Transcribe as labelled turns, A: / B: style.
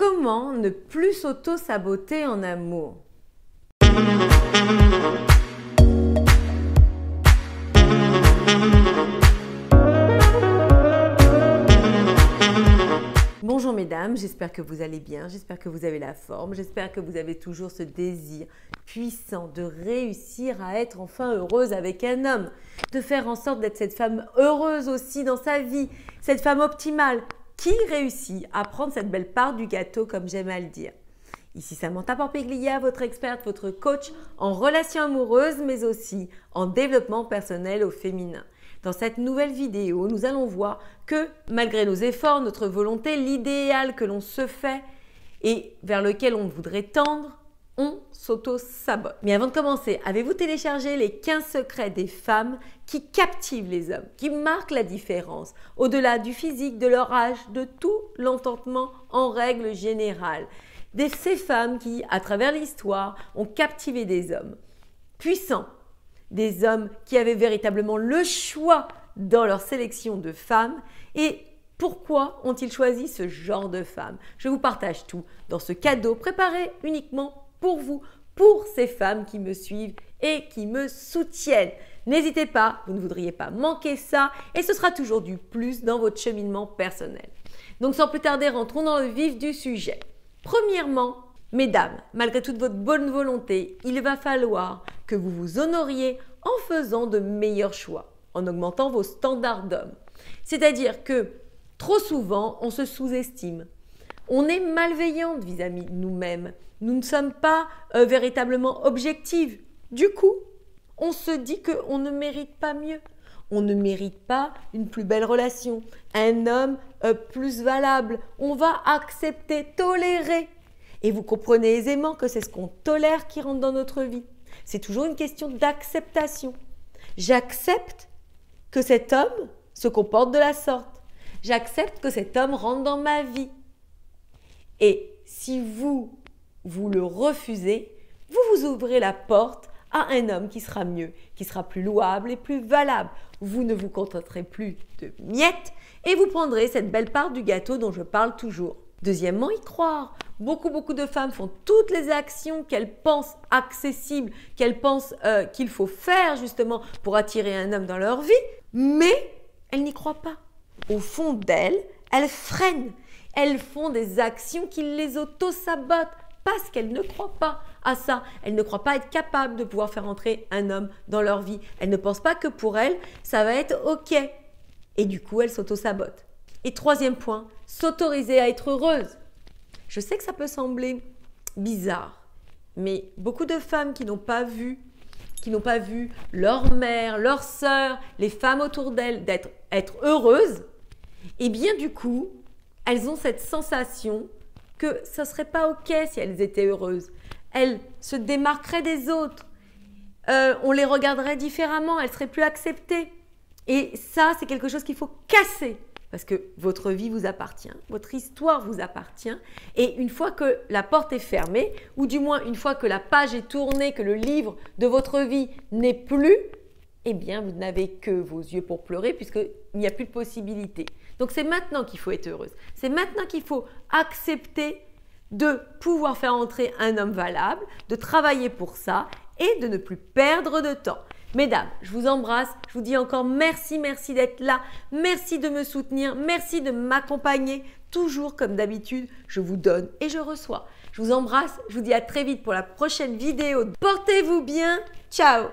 A: Comment ne plus s'auto-saboter en amour? Bonjour mesdames, j'espère que vous allez bien, j'espère que vous avez la forme, j'espère que vous avez toujours ce désir puissant de réussir à être enfin heureuse avec un homme, de faire en sorte d'être cette femme heureuse aussi dans sa vie, cette femme optimale qui réussit à prendre cette belle part du gâteau comme j'aime à le dire. Ici Samantha Porpiglia, votre experte, votre coach en relations amoureuses mais aussi en développement personnel au féminin. Dans cette nouvelle vidéo, nous allons voir que malgré nos efforts, notre volonté, l'idéal que l'on se fait et vers lequel on voudrait tendre, on s'auto-sabote. Mais avant de commencer, avez-vous téléchargé les 15 secrets des femmes qui captivent les hommes, qui marquent la différence, au-delà du physique, de leur âge, de tout l'entendement en règle générale? Ces femmes qui, à travers l'histoire, ont captivé des hommes puissants, des hommes qui avaient véritablement le choix dans leur sélection de femmes. Et pourquoi ont-ils choisi ce genre de femmes? Je vous partage tout dans ce cadeau préparé uniquement pour vous, pour ces femmes qui me suivent et qui me soutiennent. N'hésitez pas, vous ne voudriez pas manquer ça et ce sera toujours du plus dans votre cheminement personnel. Donc sans plus tarder, rentrons dans le vif du sujet. Premièrement, mesdames, malgré toute votre bonne volonté, il va falloir que vous vous honoriez en faisant de meilleurs choix, en augmentant vos standards d'hommes. C'est-à-dire que trop souvent, on se sous-estime. On est malveillante vis-à-vis de nous-mêmes. Nous ne sommes pas véritablement objectives. Du coup, on se dit qu'on ne mérite pas mieux. On ne mérite pas une plus belle relation, un homme plus valable. On va accepter, tolérer. Et vous comprenez aisément que c'est ce qu'on tolère qui rentre dans notre vie. C'est toujours une question d'acceptation. J'accepte que cet homme se comporte de la sorte. J'accepte que cet homme rentre dans ma vie. Et si vous le refusez, vous ouvrez la porte à un homme qui sera mieux, qui sera plus louable et plus valable. Vous ne vous contenterez plus de miettes et vous prendrez cette belle part du gâteau dont je parle toujours. Deuxièmement, y croire. Beaucoup de femmes font toutes les actions qu'elles pensent accessibles, qu'elles pensent qu'il faut faire justement pour attirer un homme dans leur vie, mais elles n'y croient pas. Au fond d'elles, elles freinent. Elles font des actions qui les auto-sabotent parce qu'elles ne croient pas à ça. Elles ne croient pas être capables de pouvoir faire entrer un homme dans leur vie. Elles ne pensent pas que pour elles, ça va être OK. Et du coup, elles s'auto-sabotent. Et troisième point, s'autoriser à être heureuse. Je sais que ça peut sembler bizarre, mais beaucoup de femmes qui n'ont pas vu leur mère, leur sœur, les femmes autour d'elles être heureuses, et bien du coup, elles ont cette sensation que ça ne serait pas OK si elles étaient heureuses. Elles se démarqueraient des autres, on les regarderait différemment, elles seraient plus acceptées. Et ça, c'est quelque chose qu'il faut casser. Parce que votre vie vous appartient, votre histoire vous appartient. Et une fois que la porte est fermée, ou du moins une fois que la page est tournée, que le livre de votre vie n'est plus, eh bien vous n'avez que vos yeux pour pleurer puisqu'il n'y a plus de possibilité. Donc c'est maintenant qu'il faut être heureuse. C'est maintenant qu'il faut accepter de pouvoir faire entrer un homme valable, de travailler pour ça et de ne plus perdre de temps. Mesdames, je vous embrasse, je vous dis encore merci d'être là, merci de me soutenir, merci de m'accompagner. Toujours comme d'habitude, je vous donne et je reçois. Je vous embrasse, je vous dis à très vite pour la prochaine vidéo. Portez-vous bien, ciao!